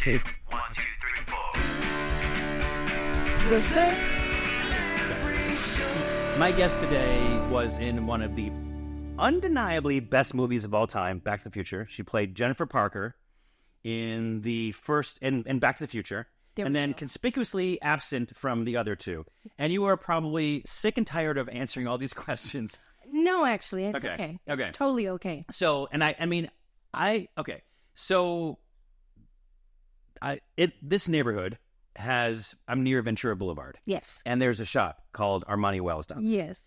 2, 1, 2, 3, 4. The Zane Lamprey Show. My guest today was in one of the undeniably best movies of all time, Back to the Future. She played Jennifer Parker in the first, in Back to the Future. And then conspicuously absent from the other two. And you are probably sick and tired of answering all these questions. No, actually, it's okay. It's totally okay. So, and this neighborhood I'm near Ventura Boulevard. Yes. And there's a shop called Armani Wells down there. Yes.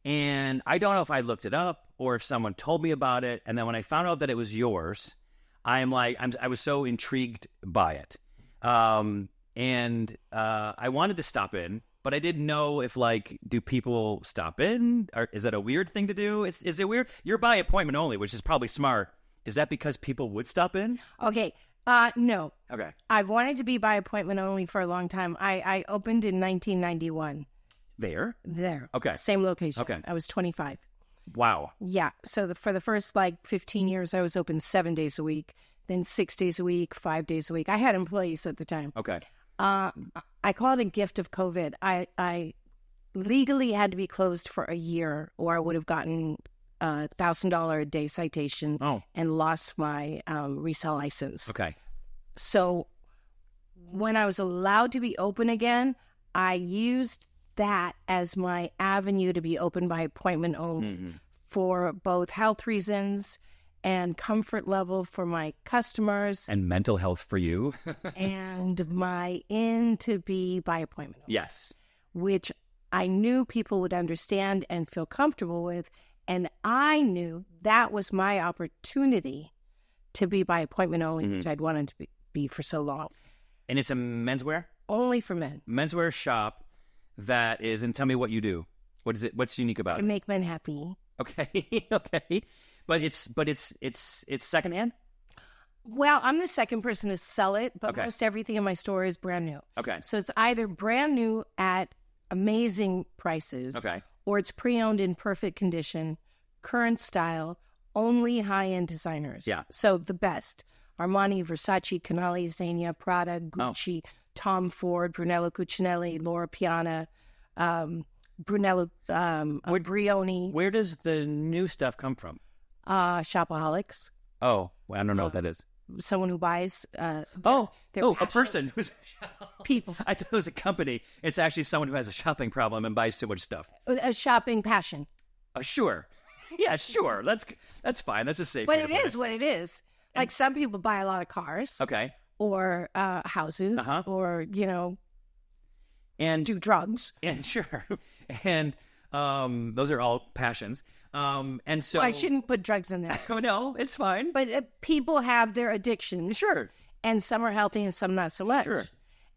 And I don't know if I looked it up or if someone told me about it. And then when I found out that it was yours, I was so intrigued by it. And I wanted to stop in, but I didn't know if, do people stop in? Or is that a weird thing to do? Is it weird? You're by appointment only, which is probably smart. Is that because people would stop in? Okay. No. Okay. I've wanted to be by appointment only for a long time. I opened in 1991. There? Okay. Same location. Okay. I was 25. Wow. Yeah. So for the first 15 years, I was open 7 days a week, then 6 days a week, 5 days a week. I had employees at the time. Okay. I call it a gift of COVID. I legally had to be closed for a year, or I would have gotten $1,000 a day citation and lost my resale license. Okay. So when I was allowed to be open again, I used that as my avenue to be open by appointment only for both health reasons and comfort level for my customers. And mental health for you. And my to be by appointment only. Yes. Which I knew people would understand and feel comfortable with. And I knew that was my opportunity to be by appointment only, which I'd wanted to be for so long. And it's a menswear? Only for men. Menswear shop that is, and tell me what you do. What is it? What's unique about it? I make men happy. Okay. Okay. But it's secondhand? Well, I'm the second person to sell it, but most everything in my store is brand new. Okay. So it's either brand new at amazing prices. Okay. Or it's pre-owned in perfect condition, current style, only high-end designers. Yeah. So the best. Armani, Versace, Canali, Zegna, Prada, Gucci, Tom Ford, Brunello Cucinelli, Laura Piana, Brunello Brioni. Where does the new stuff come from? Shopaholics. Oh, well, I don't know what that is. Someone who buys. A person who's people. I thought it was a company. It's actually someone who has a shopping problem and buys too much stuff. A shopping passion. Sure. Yeah, sure. That's fine. That's a safe. But it is what it is. Like some people buy a lot of cars. Okay. Or houses. Or and do drugs. And sure. And those are all passions. And so I shouldn't put drugs in there. Oh no, it's fine. But people have their addictions. Sure. And some are healthy and some not so much. Sure.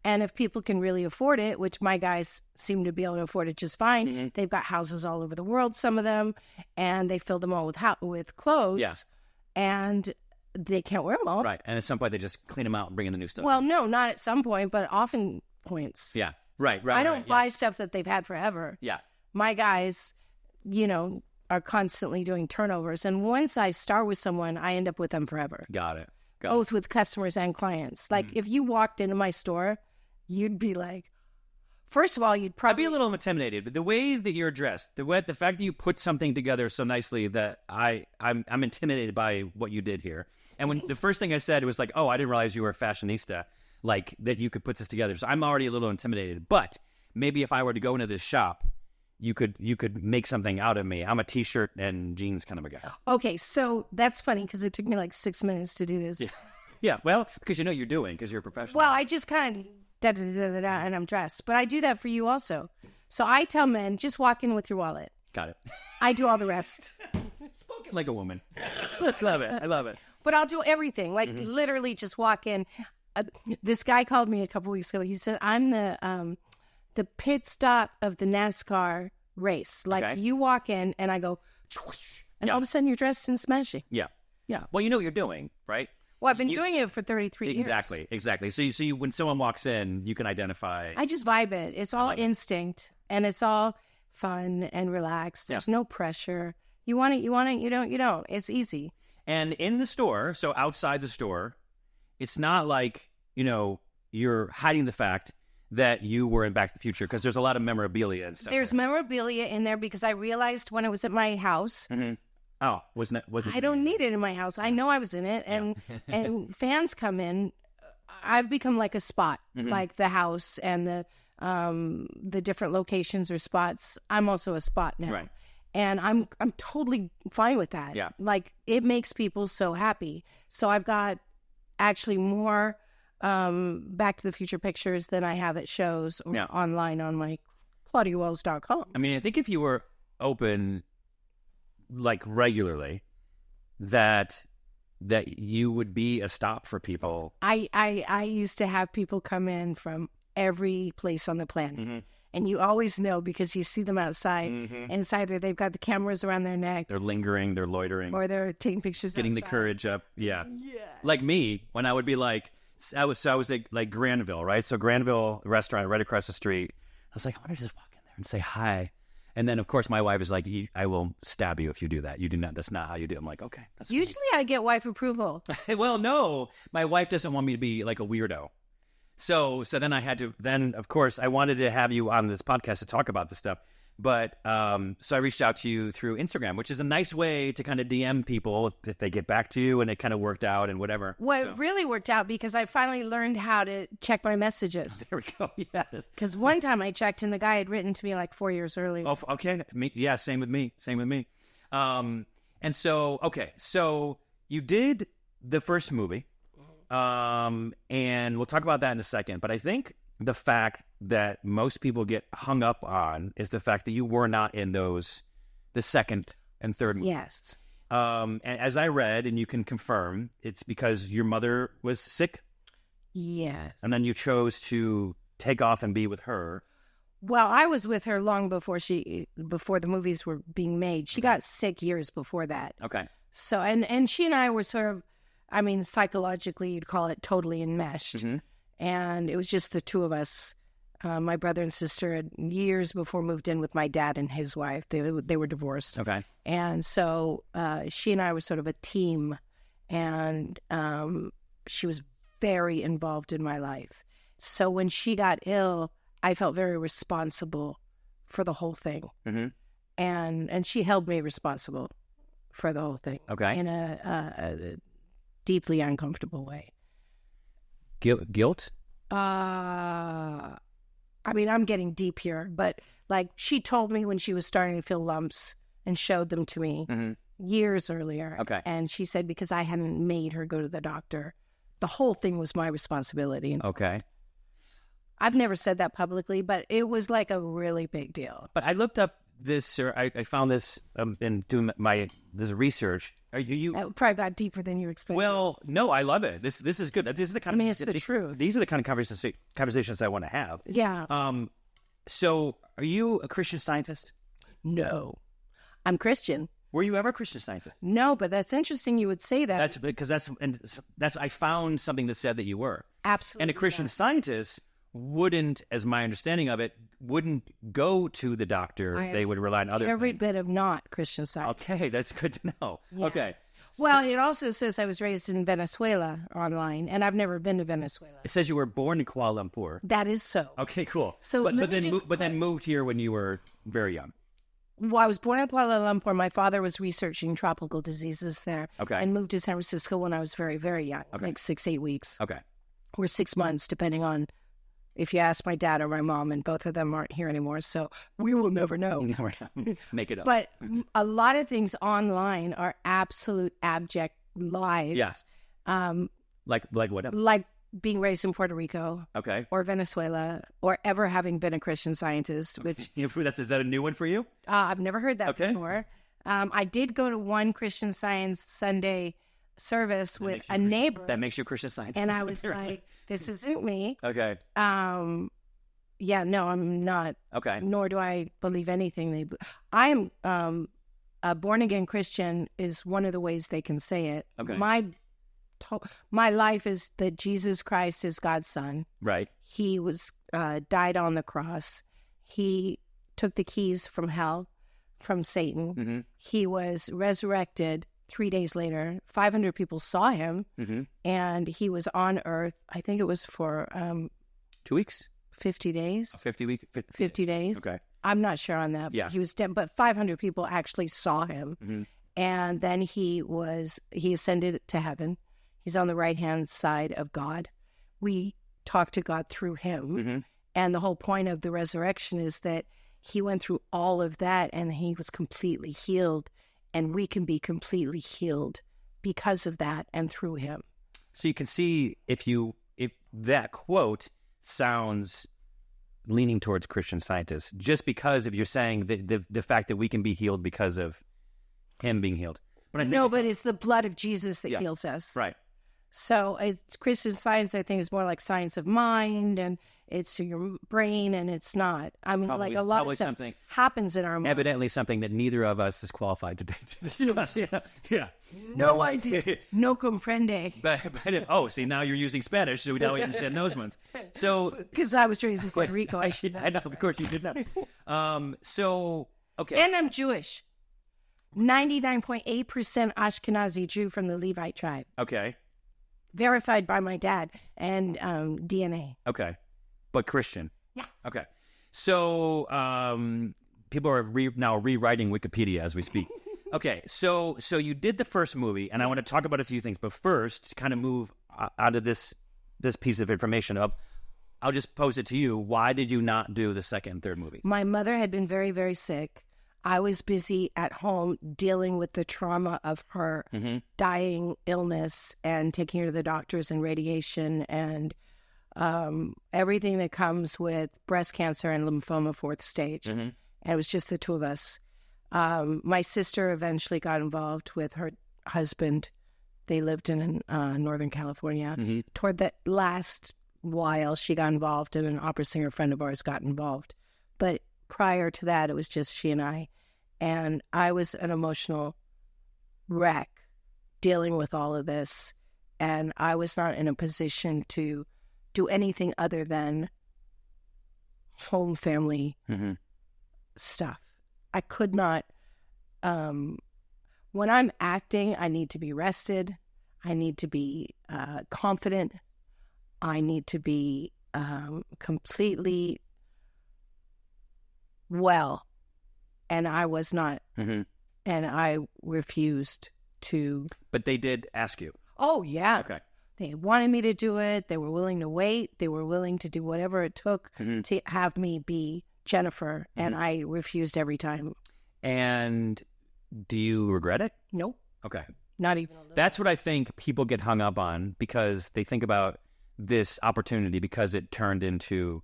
And if people can really afford it, which my guys seem to be able to afford it just fine, they've got houses all over the world, some of them, and they fill them all with clothes. Yeah. And they can't wear them all. Right. And at some point they just clean them out and bring in the new stuff. Well, no, not at some point, but often points. Yeah. Right. I don't buy stuff that they've had forever. Yeah. My guys, are constantly doing turnovers. And once I start with someone, I end up with them forever. Got it. Both with customers and clients. Like, if you walked into my store, you'd be like, first of all, you'd probably... I'd be a little intimidated, but the way that you're dressed, the fact that you put something together so nicely that I'm intimidated by what you did here. And when the first thing I said was like, oh, I didn't realize you were a fashionista, like that you could put this together. So I'm already a little intimidated. But maybe if I were to go into this shop, you could make something out of me. I'm a T-shirt and jeans kind of a guy. Okay, so that's funny because it took me 6 minutes to do this. Yeah. Well, because you know you're doing, because you're a professional. Well, I just kind of da-da-da-da-da and I'm dressed. But I do that for you also. So I tell men, just walk in with your wallet. Got it. I do all the rest. Spoken like a woman. Love it. I love it. But I'll do everything. Literally just walk in. This guy called me a couple weeks ago. He said, I'm the pit stop of the NASCAR race. You walk in and I go, and all of a sudden you're dressed in smashing. Yeah. Yeah. Well, you know what you're doing, right? Well, I've been doing it for 33 years. Exactly. So you when someone walks in, you can identify. I just vibe it. It's all instinct and it's all fun and relaxed. There's no pressure. You want it, you don't. It's easy. And in the store, so outside the store, it's not like you're hiding the fact that you were in Back to the Future, because there's a lot of memorabilia and stuff. There's memorabilia in there because I realized when I was at my house. Mm-hmm. Oh, was it? I don't need it in my house. I know I was in it, and and fans come in. I've become like a spot, like the house and the different locations or spots. I'm also a spot now, Right. and I'm totally fine with that. Yeah. Like it makes people so happy. So I've got actually more Back to the Future pictures than I have at shows or online on my ClaudiaWells.com. I mean, I think if you were open like regularly, that you would be a stop for people. I used to have people come in from every place on the planet. And you always know because you see them outside, and it's either they've got the cameras around their neck, They're lingering, they're loitering, or they're taking pictures getting outside. the courage up. Yeah. Like me, when I would be like, I was like Granville, right? So Granville restaurant right across the street. I was like, I want to just walk in there and say hi. And then, of course, my wife is like, I will stab you if you do that. You do not. That's not how you do it. I'm like, okay. That's Usually I get wife approval. well, no. My wife doesn't want me to be like a weirdo. So then I had to, of course, I wanted to have you on this podcast to talk about this stuff. But so I reached out to you through Instagram, which is a nice way to kind of DM people if they get back to you, and it kind of worked out and whatever. Well, it really worked out because I finally learned how to check my messages. There we go. Yes. Because one time I checked and the guy had written to me like 4 years earlier. Oh, okay. Yeah, same with me. And so, okay. So you did the first movie, and we'll talk about that in a second. But I think the fact that most people get hung up on is the fact that you were not in the second and third movies. Yes. And as I read, and you can confirm, it's because your mother was sick, Yes. and then you chose to take off and be with her. Well, I was with her long before the movies were being made. She got sick years before that. Okay. So, and she and I were sort of, I mean, psychologically, you'd call it totally enmeshed. Mm-hmm. And it was just the two of us. My brother and sister had years before moved in with my dad and his wife. They were divorced. Okay. And so she and I were sort of a team. And she was very involved in my life. So when she got ill, I felt very responsible for the whole thing. Mm-hmm. And she held me responsible for the whole thing. Okay. In a deeply uncomfortable way. Guilt? I mean, I'm getting deep here, but like she told me when she was starting to feel lumps and showed them to me years earlier. Okay. And she said because I hadn't made her go to the doctor, the whole thing was my responsibility. Okay. I've never said that publicly, but it was like a really big deal. But I looked up this, or I found this in doing this research. Are you? That probably got deeper than you expected. Well, no, I love it. This is good. This is the kind. I mean, it's the truth. These are the kind of conversations I want to have. Yeah. So, are you a Christian Scientist? No, I'm Christian. Were you ever a Christian Scientist? No, but that's interesting. You would say that. That's because that's I found something that said that you were Absolutely. and a Christian Scientist wouldn't, as my understanding of it, wouldn't go to the doctor. They would rely on other every things. bit of not Christian Science. Okay, that's good to know. Yeah. Okay. Well, it also says I was raised in Venezuela online, and I've never been to Venezuela. It says you were born in Kuala Lumpur. That is so. Okay, cool. So but then moved here when you were very young. Well, I was born in Kuala Lumpur. My father was researching tropical diseases there. Okay. And moved to San Francisco when I was very, very young, like 6-8 weeks. Okay. Or 6 months, depending on if you ask my dad or my mom, and both of them aren't here anymore, so we will never know. Make it up. But a lot of things online are absolute abject lies. Yeah. Like what? Like being raised in Puerto Rico. Okay. Or Venezuela, or ever having been a Christian Scientist, which... Is that a new one for you? I've never heard that before. I did go to one Christian Science Sunday service with a neighbor. That makes you a Christian Scientist. And I was like, this isn't me. Okay. Yeah, no, I'm not. Okay. Nor do I believe anything I'm a born-again Christian is one of the ways they can say it. Okay. My life is that Jesus Christ is God's son. Right. He was died on the cross. He took the keys from hell, from Satan. Mm-hmm. He was resurrected 3 days later, 500 people saw him, and he was on Earth. I think it was for 2 weeks, 50 days. 50 days. Okay, I'm not sure on that. Yeah, he was dead, but 500 people actually saw him, and then he ascended to heaven. He's on the right-hand side of God. We talk to God through him, and the whole point of the resurrection is that he went through all of that, and he was completely healed. And we can be completely healed because of that and through him. So you can see if that quote sounds leaning towards Christian Scientists, just because if you're saying the fact that we can be healed because of him being healed. But but it's the blood of Jesus that heals us. Right. So it's Christian Science, I think, is more like science of mind, and it's your brain, and it's not. I mean, Probably, like a lot of stuff happens in our mind. Evidently something that neither of us is qualified to discuss. Yeah. No idea. No comprende. But see, now you're using Spanish, so now we understand those ones. So because I was raised in Puerto Rico, I should know. I know, of course you did know. So, okay. And I'm Jewish. 99.8% Ashkenazi Jew from the Levite tribe. Okay. Verified by my dad and DNA. Okay. But Christian. Yeah. Okay. So people are now rewriting Wikipedia as we speak. Okay. So you did the first movie, and I want to talk about a few things. But first, to kind of move out of this piece of information I'll just pose it to you. Why did you not do the second and third movies? My mother had been very, very sick. I was busy at home dealing with the trauma of her dying illness and taking her to the doctors and radiation and everything that comes with breast cancer and lymphoma 4th stage. And it was just the two of us. My sister eventually got involved with her husband. They lived in Northern California. Toward the last while, she got involved, and an opera singer friend of ours got involved. But prior to that, it was just she and I was an emotional wreck dealing with all of this, and I was not in a position to do anything other than home family stuff. I could not, when I'm acting, I need to be rested, I need to be confident, I need to be completely well, and I was not, and I refused to. But they did ask you. Oh yeah. Okay. They wanted me to do it. They were willing to wait. They were willing to do whatever it took to have me be Jennifer, and I refused every time. And do you regret it? Nope. Okay. Not even a little. That's what I think people get hung up on, because they think about this opportunity because it turned into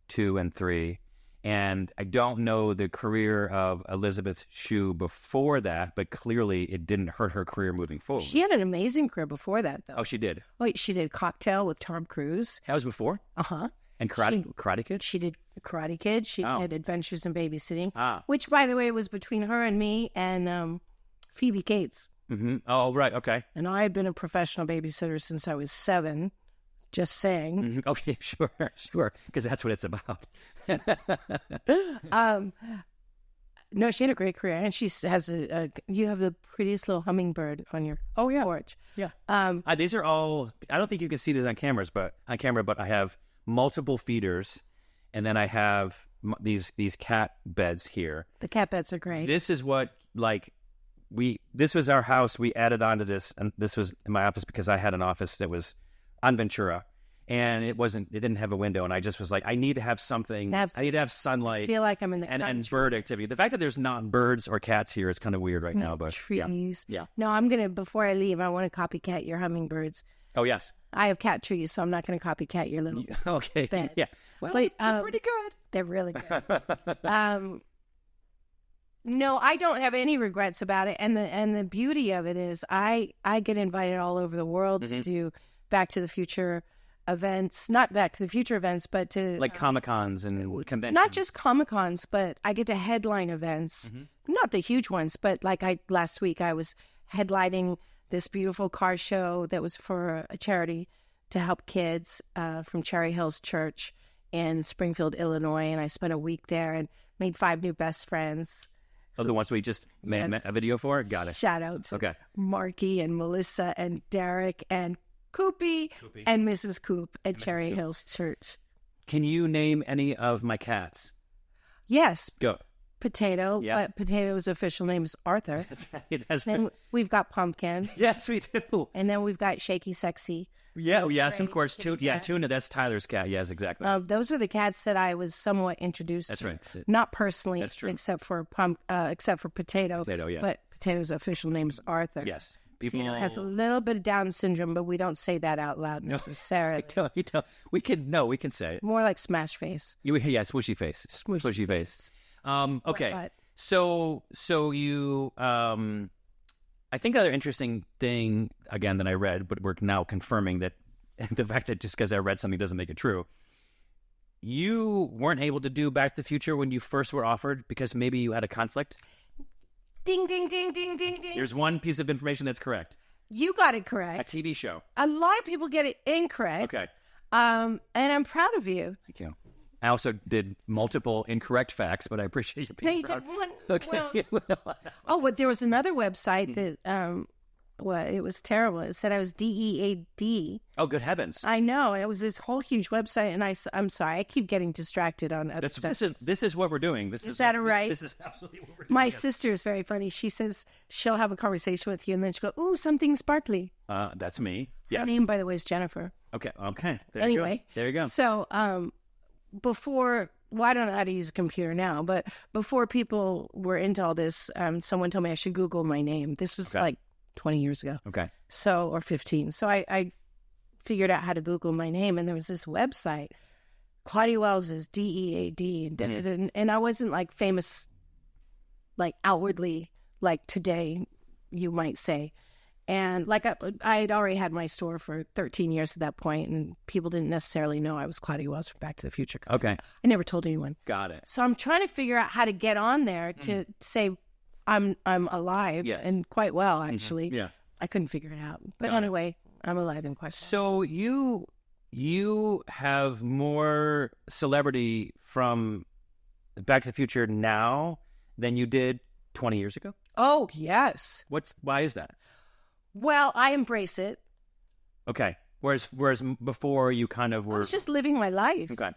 2 and 3. And I don't know the career of Elizabeth Shue before that, but clearly it didn't hurt her career moving forward. She had an amazing career before that, though. Oh, she did? Oh, she did Cocktail with Tom Cruise. That was before? Uh-huh. And Karate Kid? She did Karate Kid. She did Adventures in Babysitting, Ah. which, by the way, was between her and me and Phoebe Cates. Mm-hmm. Oh, right. Okay. And I had been a professional babysitter since I was 7. Just saying. Mm-hmm. Okay, sure. Because that's what it's about. No, she had a great career, and she has you have the prettiest little hummingbird on your porch. Yeah. These are all. I don't think you can see these on camera, but I have multiple feeders, and then I have these cat beds here. The cat beds are great. This is what this was our house. We added on to this, and this was in my office because I had an office that was on Ventura, and it didn't have a window, and I just was like, I need to have something. I need to have sunlight. I feel like I'm in the country. And bird activity. The fact that there's not birds or cats here is kind of weird right now, but trees. Yeah. No, before I leave, I want to copycat your hummingbirds. Oh yes. I have cat trees, so I'm not going to copycat your little okay. beds. Yeah. Well, but, they're pretty good. They're really good. No, I don't have any regrets about it, and the beauty of it is I get invited all over the world to do Back to the Future events, not Back to the Future events, but to like Comic-Cons and conventions. Not just Comic-Cons, but I get to headline events, not the huge ones, but like last week I was headlining this beautiful car show that was for a charity to help kids from Cherry Hills Church in Springfield, Illinois, and I spent a week there and made 5 new best friends Oh, the ones we just made a video for? Got it. Shout out to Okay. Marky and Melissa and Derek and Koopy and Mrs. Coop at Cherry Hills Church. Can you name any of my cats? Yes. Go. Potato. Yeah. But Potato's official name is Arthur. That's right. Then we've got Pumpkin. Yes, we do. And then we've got Shaky Sexy. Yeah, yes, Right. of course. Tuna, that's Tyler's cat. Yes, exactly. Those are the cats that I was somewhat introduced That's to. right. Not personally, That's true. except for Potato. Potato, yeah. But Potato's official name is Arthur. Yes. People Potato has a little bit of Down syndrome, but we don't say that out loud necessarily. we can say it. More like Smash Face. Yeah, swishy face. Swishy face. Okay. But- So you I think another interesting thing again that I read, but we're now confirming that the fact that just because I read something doesn't make it true. You weren't able to do Back to the Future when you first were offered because maybe you had a conflict? Ding, ding, ding, ding, ding, ding. There's one piece of information that's correct. You got it A correct. TV show. A lot of people get it incorrect. Okay. And I'm proud of you. Thank you. I also did multiple incorrect facts, but I appreciate you No, being you proud. did one. Okay. Well, but there was another website that, it was terrible. It said I was DEAD. Oh, good heavens. I know. And it was this whole huge website. And I'm sorry. I keep getting distracted on other stuff. This is what we're doing. Is that right? This is absolutely what we're doing. My yes. sister is very funny. She says she'll have a conversation with you and then she'll go, ooh, something sparkly. That's me. Yes. Her name, by the way, is Jennifer. Okay. Anyway. There you go. So, before, well, I don't know how to use a computer now, but before people were into all this, someone told me I should Google my name. This was like 20 years ago. Okay. So, or 15. So I figured out how to Google my name, and there was this website, Claudia Wells is DEAD, and I wasn't like famous, like outwardly, like today, you might say. And like I had already had my store for 13 years at that point, and people didn't necessarily know I was Claudia Wells from Back to the Future. Okay. I never told anyone. Got it. So I'm trying to figure out how to get on there to say I'm alive, Yes. and quite well actually. Yeah. I couldn't figure it out, but Got it. anyway, I'm alive and quite. So you have more celebrity from Back to the Future now than you did 20 years ago? Oh yes. Why is that? Well, I embrace it. Okay. Whereas before you kind of I were was just living my life. Okay.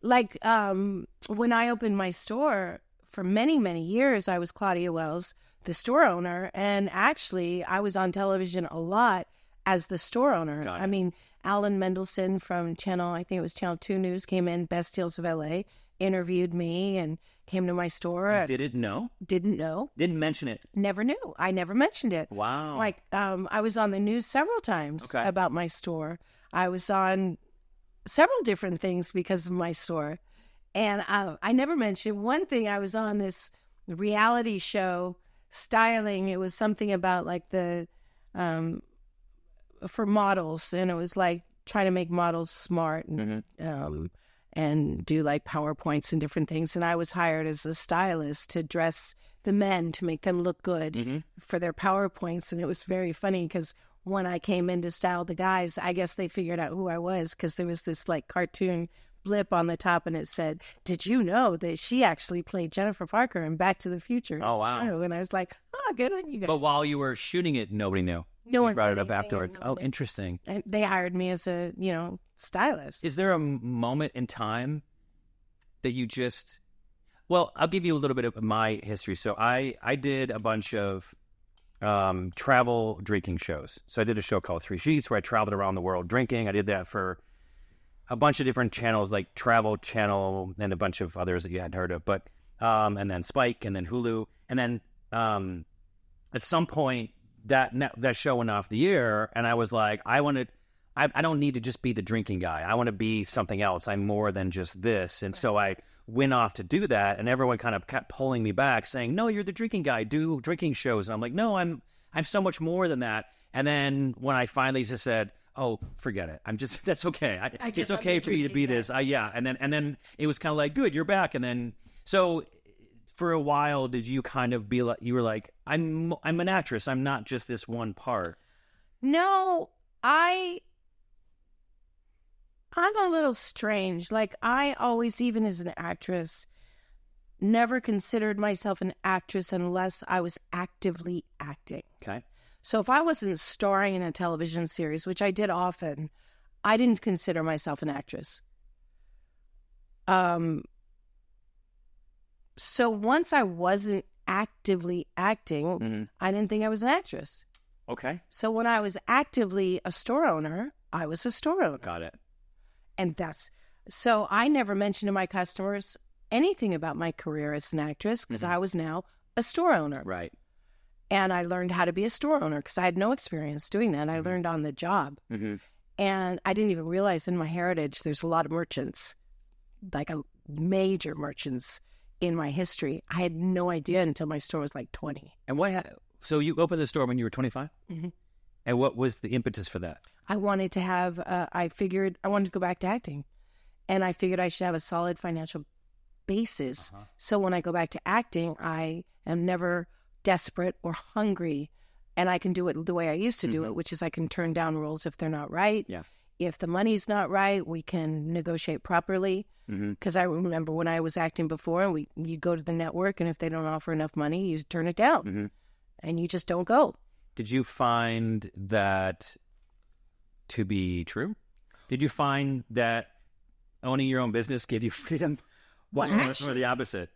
Like when I opened my store for many, many years, I was Claudia Wells, the store owner. And actually, I was on television a lot as the store owner. Got it. I mean, Alan Mendelsohn from I think it was Channel 2 News, came in, Best Deals of LA, interviewed me and came to my store. Didn't know? Didn't know. Didn't mention it. Never knew. I never mentioned it. Wow. Like, I was on the news several times about my store. I was on several different things because of my store. And I never mentioned one thing. I was on this reality show, styling. It was something about like the, for models. And it was like trying to make models smart and do like PowerPoints and different things. And I was hired as a stylist to dress the men to make them look good for their PowerPoints. And it was very funny because when I came in to style the guys, I guess they figured out who I was because there was this like cartoon blip on the top and it said, did you know that she actually played Jennifer Parker in Back to the Future? Oh, wow. True. And I was like, oh, good on you guys. But while you were shooting it, nobody knew. No one brought said it up anything, afterwards. Oh, nobody- interesting. And they hired me as a, stylist. Is there a moment in time that you just... Well, I'll give you a little bit of my history. So I did a bunch of travel drinking shows. So I did a show called Three Sheets where I traveled around the world drinking. I did that for a bunch of different channels like Travel Channel and a bunch of others that you hadn't heard of. But and then Spike and then Hulu. And then at some point that show went off the air and I was like, I don't need to just be the drinking guy. I want to be something else. I'm more than just this. And so I went off to do that, and everyone kind of kept pulling me back, saying, "No, you're the drinking guy. Do drinking shows." And I'm like, "No, I'm so much more than that." And then when I finally just said, "Oh, forget it. That's okay. It's okay for you to be this." And then it was kind of like, "Good, you're back." And then so for a while, did you kind of be like, you were like, "I'm an actress. I'm not just this one part." No, I'm a little strange. Like, I always, even as an actress, never considered myself an actress unless I was actively acting. Okay. So if I wasn't starring in a television series, which I did often, I didn't consider myself an actress. So once I wasn't actively acting, I didn't think I was an actress. Okay. So when I was actively a store owner, I was a store owner. Got it. And so I never mentioned to my customers anything about my career as an actress because I was now a store owner. Right. And I learned how to be a store owner because I had no experience doing that. I learned on the job. And I didn't even realize in my heritage, there's a lot of merchants, like major merchants in my history. I had no idea until my store was like 20. And so you opened the store when you were 25? And what was the impetus for that? I wanted to have, I wanted to go back to acting. And I figured I should have a solid financial basis. So when I go back to acting, I am never desperate or hungry. And I can do it the way I used to do it, which is I can turn down roles if they're not right. Yeah. If the money's not right, we can negotiate properly. Because I remember when I was acting before, you go to the network, and if they don't offer enough money, you turn it down. And you just don't go. Did you find that to be true? Did you find that owning your own business gave you freedom? Or the opposite?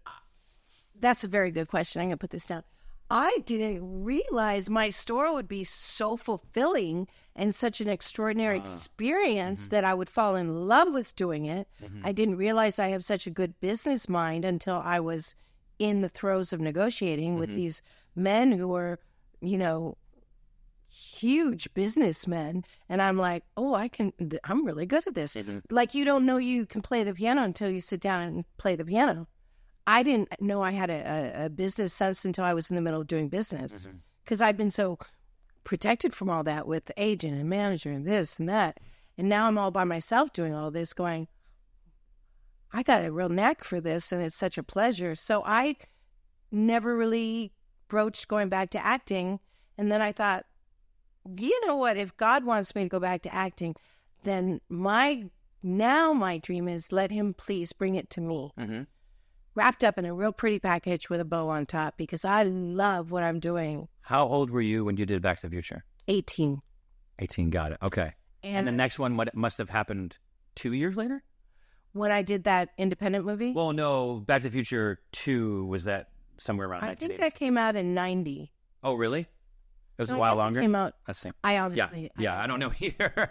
That's a very good question. I'm going to put this down. I didn't realize my store would be so fulfilling and such an extraordinary experience that I would fall in love with doing it. I didn't realize I have such a good business mind until I was in the throes of negotiating with these men who were, huge businessmen. And I'm like, I'm really good at this. Like, you don't know you can play the piano until you sit down and play the piano. I didn't know I had a business sense until I was in the middle of doing business because I'd been so protected from all that with the agent and manager and this and that. And now I'm all by myself doing all this going, I got a real knack for this and it's such a pleasure. So I never really broached going back to acting. And then I thought, you know what, if God wants me to go back to acting, then my dream is let him please bring it to me. Wrapped up in a real pretty package with a bow on top because I love what I'm doing. How old were you when you did Back to the Future? 18. 18, got it. Okay. And the next one must have happened 2 years later? When I did that independent movie? Well, no, Back to the Future 2, was that somewhere around 1980? I think that came out in 90. Oh, really? It was a while longer? It came out. That's the same. I honestly... Yeah, I don't know either.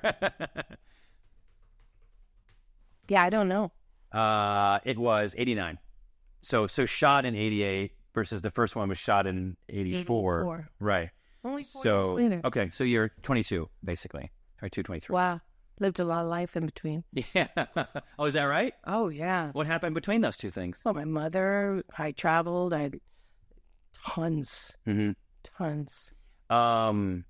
Yeah, I don't know. It was 89. So shot in 88 versus the first one was shot in 84. Right. Only 4 years later. Okay, so you're 22, basically. 22, 23. Wow. Lived a lot of life in between. Yeah. Oh, is that right? Oh, yeah. What happened between those two things? Well, my mother, I traveled. I had tons. Tons. We're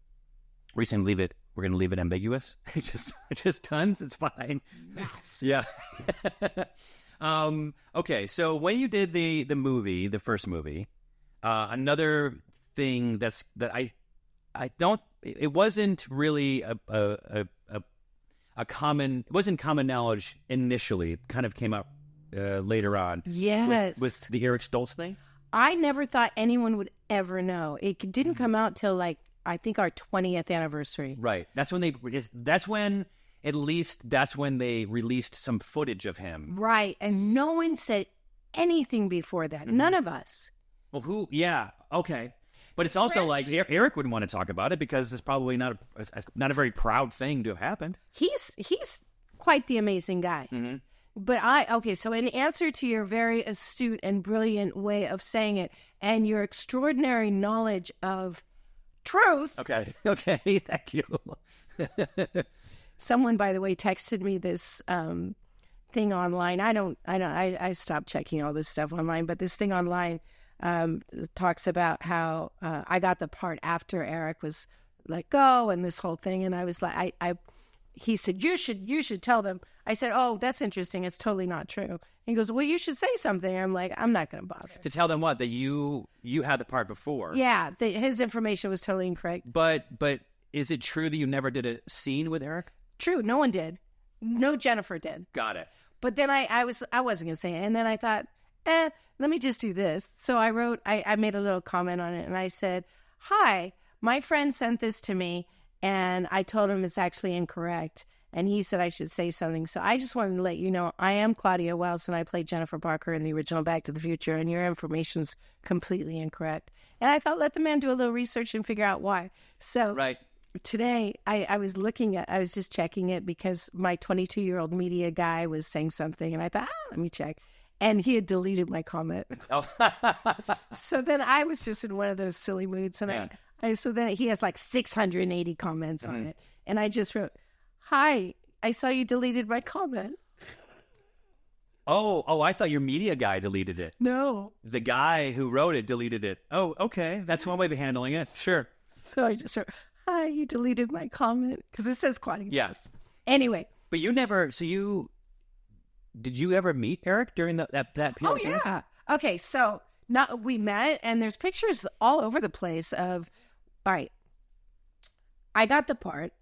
just gonna leave it. We're gonna leave it ambiguous. just tons. It's fine. Yes. Yeah. Okay. So when you did the movie, the first movie, another thing that I don't. It wasn't really a common. It wasn't common knowledge initially. It kind of came up later on. Yes. Was the Eric Stoltz thing? I never thought anyone would ever know. It didn't come out till I think our 20th anniversary. Right. That's when they released some footage of him. Right. And no one said anything before that. None of us. Well, who? Yeah. Okay. But it's also like Eric wouldn't want to talk about it because it's probably not a very proud thing to have happened. He's quite the amazing guy. But so in answer to your very astute and brilliant way of saying it and your extraordinary knowledge of truth. Okay, thank you. Someone, by the way, texted me this thing online. I stopped checking all this stuff online, but this thing online talks about how I got the part after Eric was let go and this whole thing. And I was like, he said, you should tell them. I said, oh, that's interesting. It's totally not true. And he goes, well, you should say something. I'm like, I'm not going to bother. To tell them what? That you had the part before. Yeah, his information was totally incorrect. But is it true that you never did a scene with Eric? True. No one did. No Jennifer did. Got it. But then I wasn't going to say it. And then I thought, let me just do this. So I made a little comment on it, and I said, hi, my friend sent this to me, and I told him it's actually incorrect. And he said I should say something. So I just wanted to let you know, I am Claudia Wells, and I played Jennifer Parker in the original Back to the Future, and your information's completely incorrect. And I thought, let the man do a little research and figure out why. So today, I was just checking it because my 22-year-old media guy was saying something, and I thought, let me check. And he had deleted my comment. Oh. So then I was just in one of those silly moods, and so then he has like 680 comments on it. And I just wrote, hi, I saw you deleted my comment. Oh, I thought your media guy deleted it. No. The guy who wrote it deleted it. Oh, okay. That's one way of handling it. Sure. So I just wrote, hi, you deleted my comment. Because it says Claudia. Yes. Anyway. But you never, did you ever meet Eric during that period? Oh, yeah. Okay, so we met, and there's pictures all over the place of, all right, I got the part.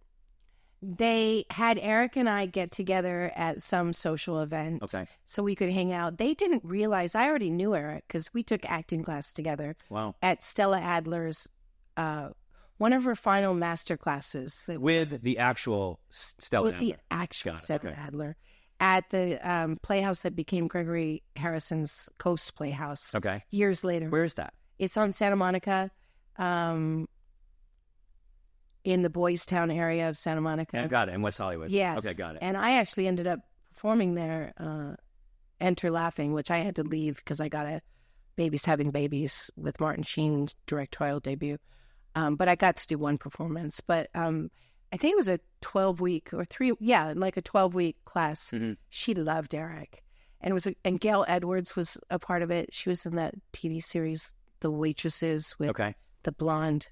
They had Eric and I get together at some social event. Okay. So we could hang out. They didn't realize I already knew Eric because we took acting class together. Wow. At Stella Adler's, one of her final master classes. With the actual Stella Adler. With the actual Stella Adler. At the playhouse that became Gregory Harrison's Coast Playhouse. Okay. Years later. Where is that? It's on Santa Monica. In the Boys Town area of Santa Monica. Yeah, got it. In West Hollywood. Yes. Okay, got it. And I actually ended up performing there, Enter Laughing, which I had to leave because I got a Babies Having Babies with Martin Sheen's directorial debut. But I got to do one performance. But I think it was a 12-week or like a 12-week class. Mm-hmm. She loved Eric. And and Gail Edwards was a part of it. She was in that TV series, The Waitresses, with the blonde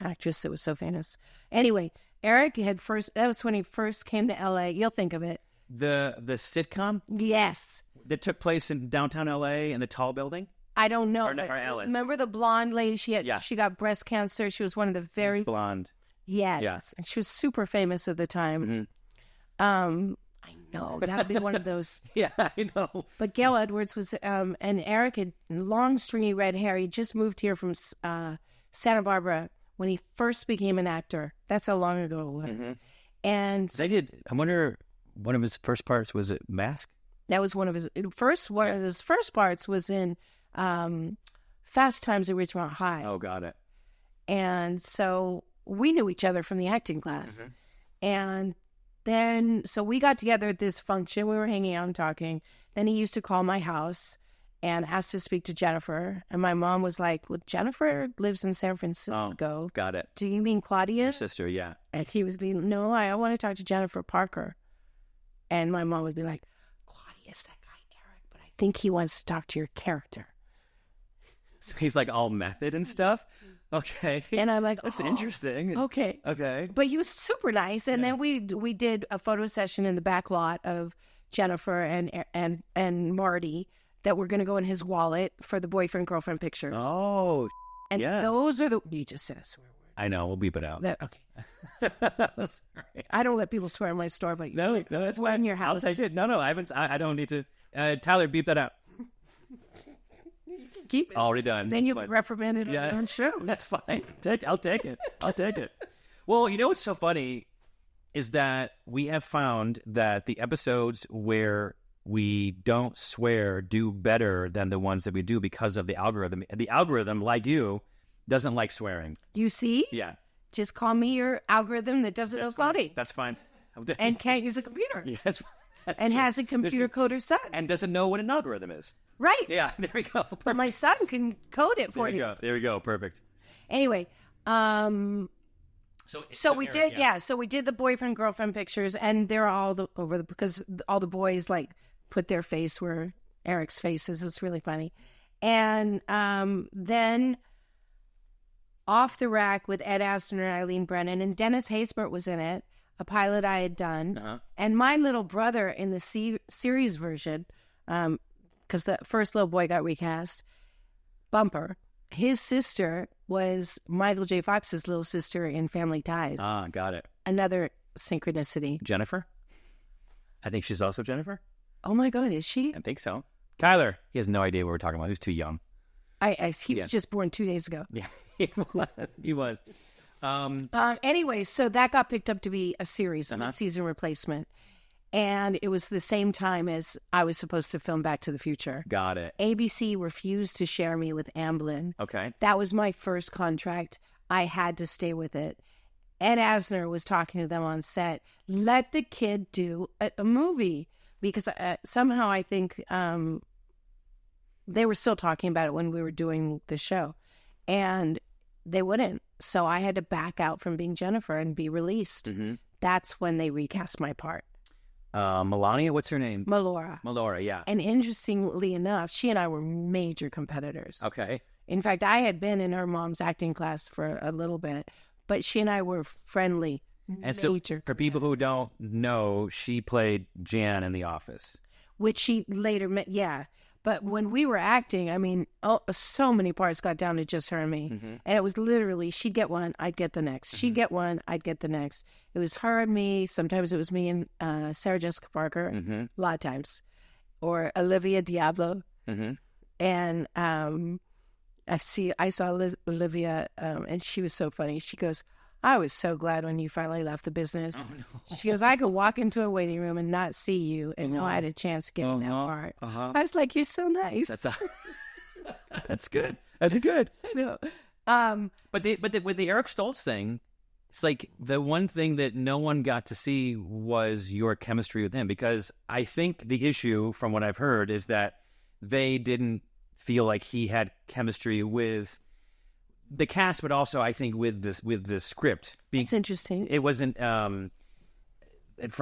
actress that was so famous. Anyway, Eric that was when he first came to LA. You'll think of it. The sitcom? Yes. That took place in downtown LA in the tall building? I don't know. Or Alice. Remember the blonde lady? She got breast cancer. She was one of the very... She's blonde. Yes. Yeah. And she was super famous at the time. Mm-hmm. I know. That would be one of those. Yeah, I know. But Gail Edwards was... and Eric had long, stringy red hair. He just moved here from Santa Barbara when he first became an actor. That's how long ago it was. Mm-hmm. And I wonder, one of his first parts, was it Mask? That was one of his first parts was in Fast Times at Ridgemont High. Oh, got it. And so we knew each other from the acting class. Mm-hmm. And then, so we got together at this function. We were hanging out and talking. Then he used to call my house and asked to speak to Jennifer. And my mom was like, well, Jennifer lives in San Francisco. Oh, got it. Do you mean Claudia? Your sister, yeah. And he was being, no, I want to talk to Jennifer Parker. And my mom would be like, Claudia's that guy, Eric, but I think he wants to talk to your character. So he's like all method and stuff? Okay. And I'm like, that's interesting. Okay. But he was super nice. And then we did a photo session in the back lot of Jennifer and Marty that were going to go in his wallet for the boyfriend-girlfriend pictures. Oh, and those are you just said a swear word. I know. We'll beep it out. Okay. I don't let people swear in my store, but no, that's why in your house. I'll take it. No, I haven't. I don't need to. Tyler, beep that out. Keep it. Already done. Then you'll be reprimanded on your own show. That's fine. I'll take it. Well, you know what's so funny is that we have found that the episodes where we don't swear do better than the ones that we do because of the algorithm. The algorithm, like you, doesn't like swearing. You see? Yeah. Just call me your algorithm that doesn't know coding. That's fine. And can't use a computer. Yeah, that's and true. Has a computer coder son. And doesn't know what an algorithm is. Right. Yeah, there we go. Perfect. But my son can code it for you. There we go. Perfect. Anyway, So we Eric, did, So we did the boyfriend girlfriend pictures, and they're all because all the boys like put their face where Eric's face is. It's really funny. And then Off the Rack with Ed Asner and Eileen Brennan, and Dennis Haysbert was in it, a pilot I had done, and my little brother in the series version, because the first little boy got recast, Bumper. His sister was Michael J. Fox's little sister in Family Ties. Ah, got it. Another synchronicity. Jennifer? I think she's also Jennifer. Oh my God, is she? I think so. Kyler, he has no idea what we're talking about. He was too young. He was just born 2 days ago. Yeah, he was. Anyway, so that got picked up to be a series, a season replacement. And it was the same time as I was supposed to film Back to the Future. Got it. ABC refused to share me with Amblin. Okay. That was my first contract. I had to stay with it. Ed Asner was talking to them on set. Let the kid do a movie. Because somehow I think they were still talking about it when we were doing the show. And they wouldn't. So I had to back out from being Jennifer and be released. Mm-hmm. That's when they recast my part. Melania, what's her name? Melora, yeah. And interestingly enough, she and I were major competitors. Okay. In fact, I had been in her mom's acting class for a little bit, but she and I were friendly. And so, for people who don't know, she played Jan in The Office. Which she later met, yeah. But when we were acting, I mean, so many parts got down to just her and me. Mm-hmm. And it was literally, she'd get one, I'd get the next. Mm-hmm. She'd get one, I'd get the next. It was her and me. Sometimes it was me and Sarah Jessica Parker, a lot of times. Or Olivia Diablo. Mm-hmm. And I saw Olivia, and she was so funny. She goes, I was so glad when you finally left the business. Oh, no. She goes, I could walk into a waiting room and not see you and know I had a chance to get in that part. I was like, you're so nice. That's good. That's good. I know. But with the Eric Stoltz thing, it's like the one thing that no one got to see was your chemistry with him, because I think the issue, from what I've heard, is that they didn't feel like he had chemistry with the cast, but also I think with the script. It's interesting. It wasn't. From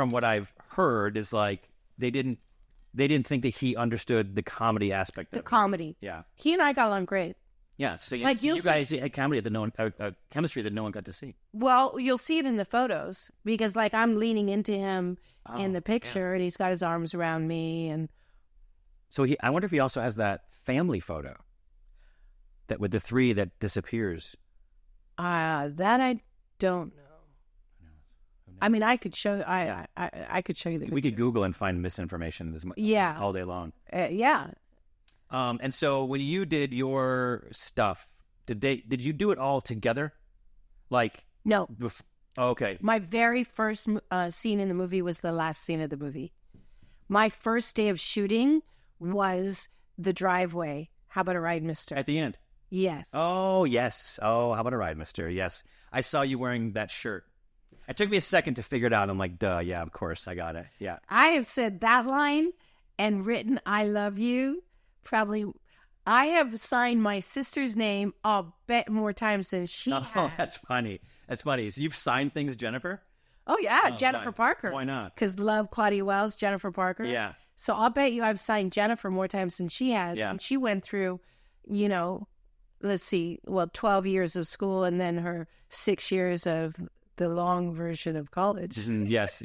what I've heard, is like they didn't think that he understood the comedy aspect. Comedy. Yeah. He and I got along great. Yeah. So you guys had comedy that chemistry that no one got to see. Well, you'll see it in the photos, because like I'm leaning into him in the picture, and he's got his arms around me, and so I wonder if he also has that family photo. That with the three that disappears. That I don't know. I mean, I could show. I could show you the picture. We could Google and find misinformation all day long. Yeah. And so when you did your stuff, did you do it all together? Like no. Okay. My very first scene in the movie was the last scene of the movie. My first day of shooting was the driveway. How about a ride, mister? At the end. Yes. Oh, yes. Oh, how about a ride, mister? Yes. I saw you wearing that shirt. It took me a second to figure it out. I'm like, duh, yeah, of course. I got it. Yeah. I have said that line and written I love you. Probably, I have signed my sister's name, I'll bet, more times than she has. Oh, that's funny. That's funny. So you've signed things, Jennifer? Oh, yeah. Jennifer Parker. Why not? Because love Claudia Wells, Jennifer Parker. Yeah. So I'll bet you I've signed Jennifer more times than she has. Yeah. And she went through, let's see, 12 years of school and then her 6 years of the long version of college. Yes.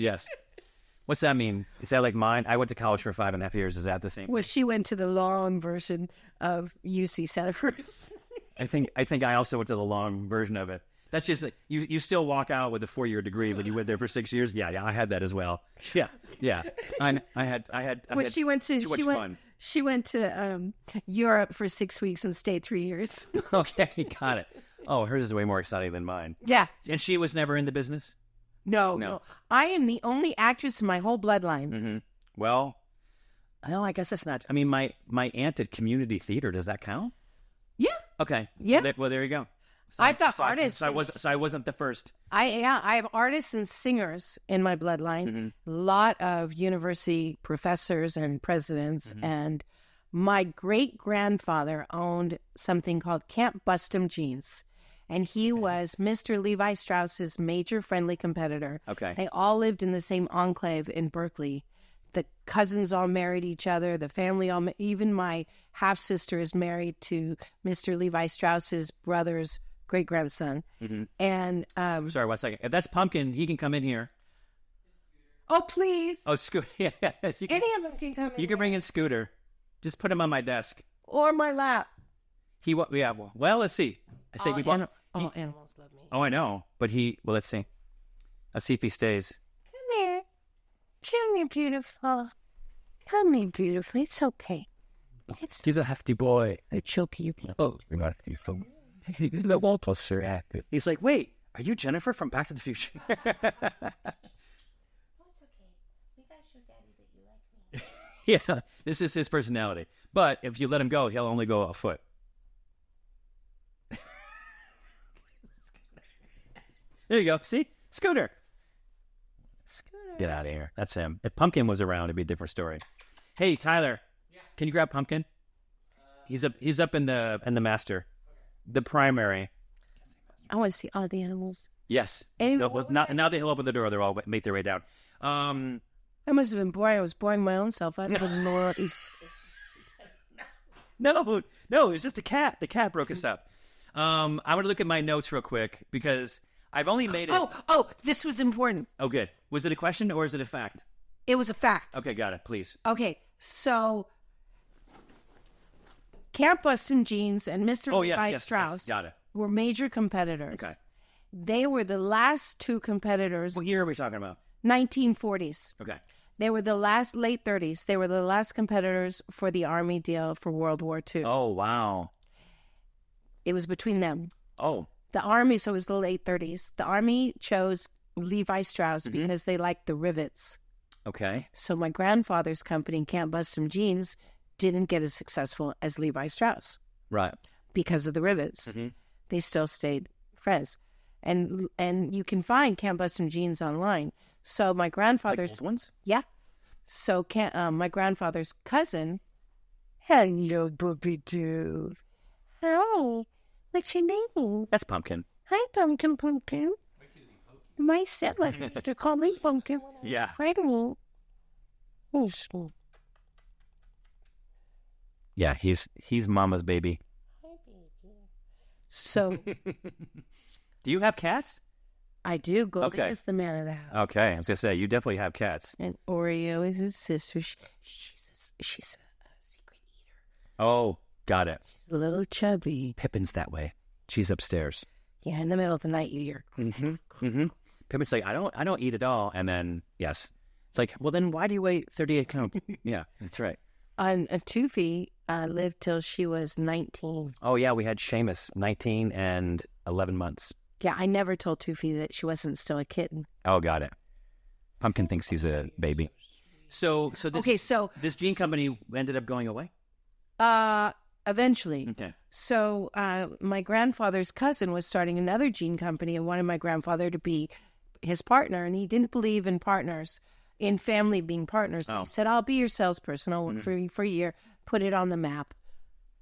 What's that mean? Is that like mine? I went to college for 5.5 years. Is that the same? Well, she went to the long version of UC Santa Cruz. I think I also went to the long version of it. That's just like, you still walk out with a 4-year degree, but you went there for 6 years. Yeah, I had that as well. Yeah. I had she went to too much fun. She went to Europe for 6 weeks and stayed 3 years. Okay, got it. Oh, hers is way more exciting than mine. Yeah. And she was never in the business? No. I am the only actress in my whole bloodline. Mm-hmm. Well, I guess that's not. I mean, my aunt at Community Theater, does that count? Yeah. Okay. Yeah. Well, there you go. I've got artists. So I wasn't the first. I have artists and singers in my bloodline. Mm-hmm. A lot of university professors and presidents. Mm-hmm. And my great-grandfather owned something called Camp Bustum Jeans. And he was Mr. Levi Strauss's major friendly competitor. Okay. They all lived in the same enclave in Berkeley. The cousins all married each other. The family even my half-sister is married to Mr. Levi Strauss's brother's great-grandson. Mm-hmm. And sorry, 1 second. If that's Pumpkin, he can come in here. Oh, please. Oh, Scooter. Yes, any of them can come in. You can bring in Scooter. Just put him on my desk. Or my lap. Well, let's see. I say all animals love me. Oh, I know. But let's see. Let's see if he stays. Come here. Come here, beautiful. Come here, beautiful. It's okay. He's a hefty boy. I choke you. Oh, the wall poster happy. He's like, wait, are you Jennifer from Back to the Future? Oh, it's okay. We got your daddy that you like me. Yeah, this is his personality. But if you let him go, he'll only go a foot. There you go. See? Scooter. Get out of here. That's him. If Pumpkin was around, it'd be a different story. Hey, Tyler. Yeah. Can you grab Pumpkin? He's up in the master. The primary. I want to see all the animals. Yes. Now they open the door. They'll all make their way down. I must have been bored. I was boring my own self. I don't know what he's... No, it's just a cat. The cat broke us up. I'm going to look at my notes real quick because I've only made it. Oh, this was important. Oh, good. Was it a question or is it a fact? It was a fact. Okay, got it. Please. Okay, so Camp Bustin' Jeans and Mr. Levi Strauss got it. were major competitors. Okay. They were the last two competitors. What year are we talking about? 1940s. Okay. They were the late 30s. They were the last competitors for the Army deal for World War II. Oh, wow. It was between them. Oh. The Army, so it was the late 30s. The Army chose Levi Strauss because they liked the rivets. Okay. So my grandfather's company, Camp Bustin' Jeans, didn't get as successful as Levi Strauss. Right. Because of the rivets. Mm-hmm. They still stayed friends. And you can find Camp Bustin' Jeans online. So my grandfather's... Like old ones? Yeah. So my grandfather's cousin... Hello, Booby Doo. Hi. What's your name? That's Pumpkin. Hi, Pumpkin. My set like to call me Pumpkin. Yeah. Yeah, he's Mama's baby. Hi, baby. So... Do you have cats? I do. Goldie is the man of the house. Okay, I was going to say, you definitely have cats. And Oreo is his sister. She's a secret eater. Oh, got it. She's a little chubby. Pippin's that way. She's upstairs. Yeah, in the middle of the night you hear. Pippin's like, I don't eat at all. And then, yes. It's like, well, then why do you weigh 38 pounds? Yeah, that's right. Tufi lived till she was 19. Oh, yeah, we had Seamus, 19 and 11 months. Yeah, I never told Tufi that she wasn't still a kitten. Oh, got it. Pumpkin thinks he's a baby. So this jean company ended up going away? Eventually. Okay. So my grandfather's cousin was starting another jean company and wanted my grandfather to be his partner, and he didn't believe in partners, in family being partners. So he said, I'll be your salesperson. I'll work for you for a year, put it on the map.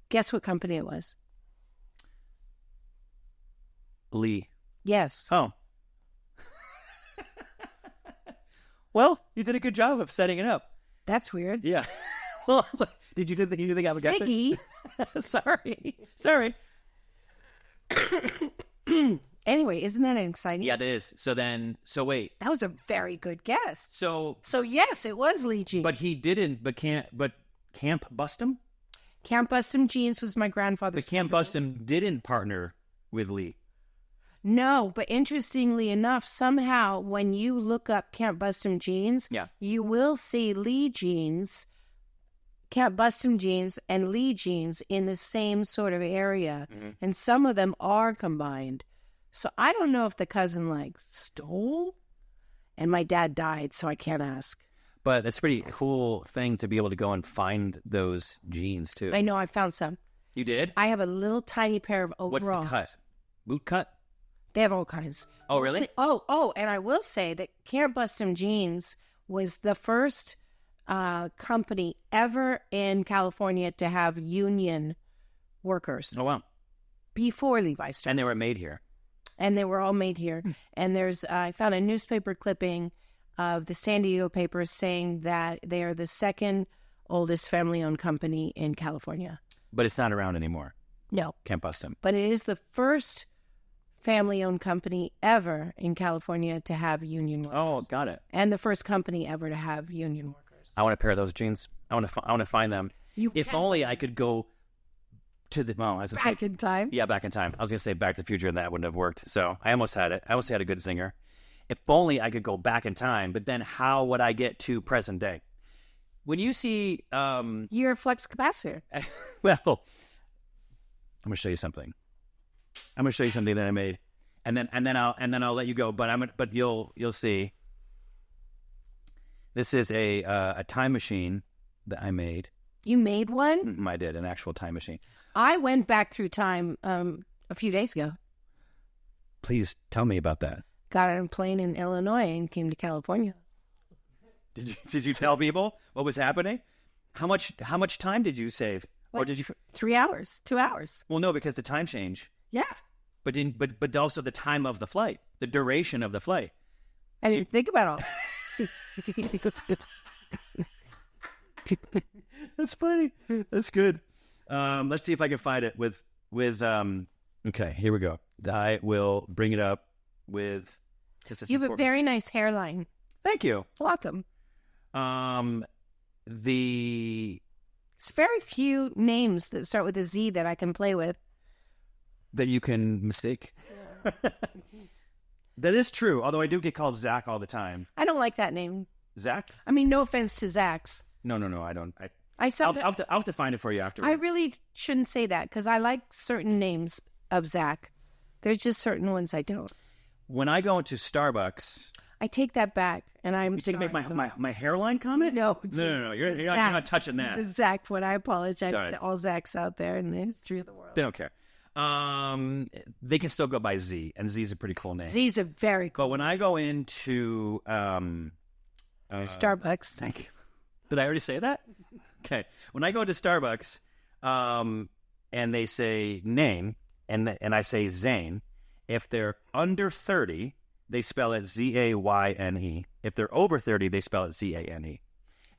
Guess what company it was? Lee. Yes. Oh. Well, you did a good job of setting it up. That's weird. Yeah. Well, did you think I would guess it? Sorry. Anyway, isn't that exciting? Yeah, that is. So wait. That was a very good guess. So yes, it was Lee Jeans. But he didn't. But Camp Bustin'? Camp Bustin' Jeans was my grandfather's. But Camp Bustin' didn't partner with Lee. No, but interestingly enough, somehow when you look up Camp Bustin' Jeans, you will see Lee Jeans, Camp Bustin' Jeans, and Lee Jeans in the same sort of area, and some of them are combined. So I don't know if the cousin stole, and my dad died, so I can't ask. But that's a pretty cool thing to be able to go and find those jeans too. I know, I found some. You did? I have a little tiny pair of overalls. What's the cut? Boot cut? They have all kinds. Oh, really? Oh, and I will say that Camp Bustin' Jeans was the first company ever in California to have union workers. Oh, wow. Before Levi Strauss. And they were made here. And they were all made here. And I found a newspaper clipping of the San Diego paper saying that they are the second oldest family-owned company in California. But it's not around anymore. No. Camp Bustin'. But it is the first family-owned company ever in California to have union workers. Oh, got it. And the first company ever to have union workers. I want a pair of those jeans. I want to find them. If only I could go to the back in time. Yeah, back in time. I was gonna say Back to the Future, and that wouldn't have worked. So I almost had it. I almost had a good zinger. If only I could go back in time. But then, how would I get to present day? when you see, You're a flux capacitor. well, I'm going to show you something. I'm going to show you something that I made, and then I'll let you go. But you'll see. This is a time machine that I made. You made one? I did, an actual time machine. I went back through time a few days ago. Please tell me about that. Got on a plane in Illinois and came to California. Did you tell people what was happening? How much time did you save? Like or did you 3 hours, 2 hours? Well, no, because the time change. Yeah. But also the time of the flight, the duration of the flight. I didn't think about all. That's funny. That's good. Let's see if I can find it with okay, here we go. I will bring it up with You have a very nice hairline. Thank you. Welcome. There's very few names that start with a Z that I can play with. That you can mistake. That is true, although I do get called Zach all the time. I don't like that name. Zach? I mean, no offense to Zachs. No, I don't. I'll have to find it for you afterwards. I really shouldn't say that because I like certain names of Zach. There's just certain ones I don't. When I go into Starbucks... I take that back, and I'm You take sorry. my hairline comment? No. No. You're not touching that. The Zach one. I apologize Sorry. to all Zachs out there in the history of the world. They don't care. They can still go by Z, and Z's a pretty cool name. Z's a very cool. But when I go into Starbucks. Thank you. Did I already say that? Okay. When I go to Starbucks, and they say name, and I say Zane, if they're under 30, they spell it Zayne. If they're over 30, they spell it Zane.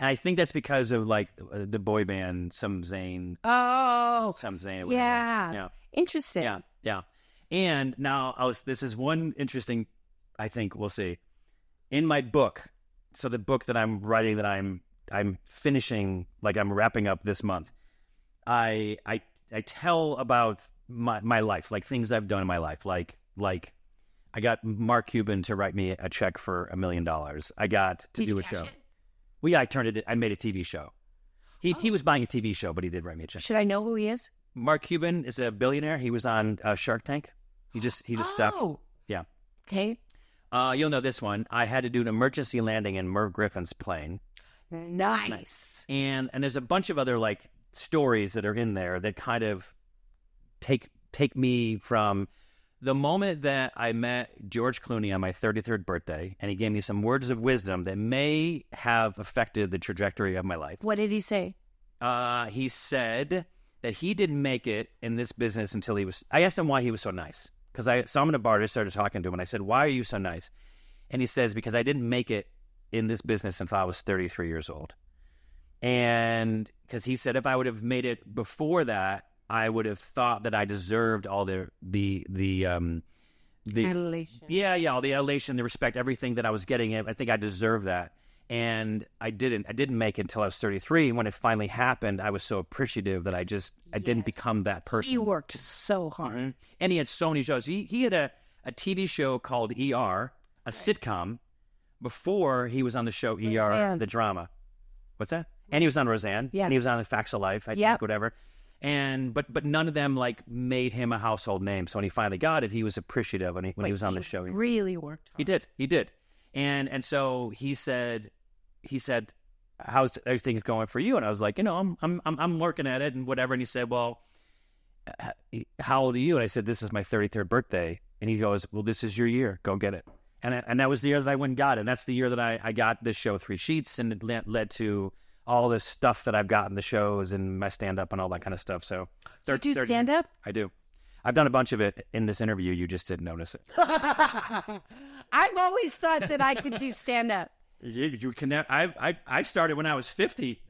And I think that's because of like the boy band, some Zane. Oh. Some Zane. Yeah. Interesting. Yeah. And now this is one interesting, I think we'll see. In my book, so the book that I'm writing that I'm finishing, like I'm wrapping up this month, I tell about my life, like things I've done in my life, like I got Mark Cuban to write me a check for $1 million. I got to do a show. Well, yeah, I made a TV show. He was buying a TV show, but he did write me a check. Should I know who he is? Mark Cuban is a billionaire. He was on Shark Tank. He just stopped. Yeah. Okay. You'll know this one. I had to do an emergency landing in Merv Griffin's plane. Nice. And there's a bunch of other like stories that are in there that kind of take me from the moment that I met George Clooney on my 33rd birthday, and he gave me some words of wisdom that may have affected the trajectory of my life. What did he say? He said that he didn't make it in this business until I asked him why he was so nice. Because I saw him in a bar, I started talking to him, and I said, why are you so nice? And he says, because I didn't make it in this business until I was 33 years old. And because he said if I would have made it before that, I would have thought that I deserved all the Adulation. all the adulation, the respect, everything that I was getting. I think I deserved that. And I didn't make it until I was 33. When it finally happened, I was so appreciative that I didn't become that person. He worked so hard. Mm-hmm. And he had so many shows. He had a TV show called ER, a sitcom, before he was on the show ER, the drama. What's that? And he was on Roseanne. Yeah. And he was on The Facts of Life, I think, whatever. And but none of them like made him a household name. So when he finally got it, he was appreciative when he was on the show. He really worked hard. He did. And so he said, how's everything going for you? And I was like, I'm working at it and whatever. And he said, well, how old are you? And I said, this is my 33rd birthday. And he goes, well, this is your year. Go get it. And that was the year that I went and got it. And that's the year that I got this show, 3 Sheets, and it led to all the stuff that I've gotten, the shows and my stand-up and all that kind of stuff. So, you do stand-up? I do. I've done a bunch of it in this interview. You just didn't notice it. I've always thought that I could do stand-up. You can. I started when I was 50.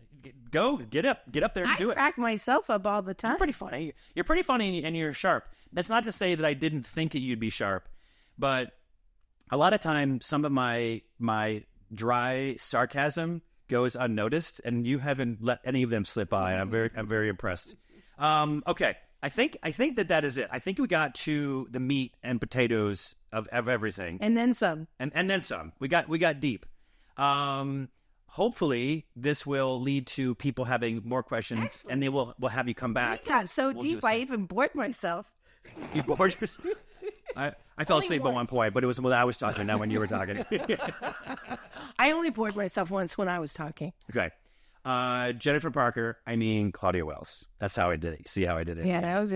Go get up there and do it. I crack myself up all the time. You're pretty funny. You're pretty funny and you're sharp. That's not to say that I didn't think that you'd be sharp, but a lot of time some of my dry sarcasm goes unnoticed, and you haven't let any of them slip by. I'm very impressed. Okay, I think that is it. I think we got to the meat and potatoes of everything, and then some, and then some. We got deep. hopefully this will lead to people having more questions. Excellent. And they will have you come back. I got so We'll deep, do I even bored myself. You bored yourself? I fell Only asleep at one once. point, but it was when I was talking, not when you were talking. I only bored myself once when I was talking. Okay. Jennifer Parker, Claudia Wells. That's how I did it. See how I did it? Yeah, that was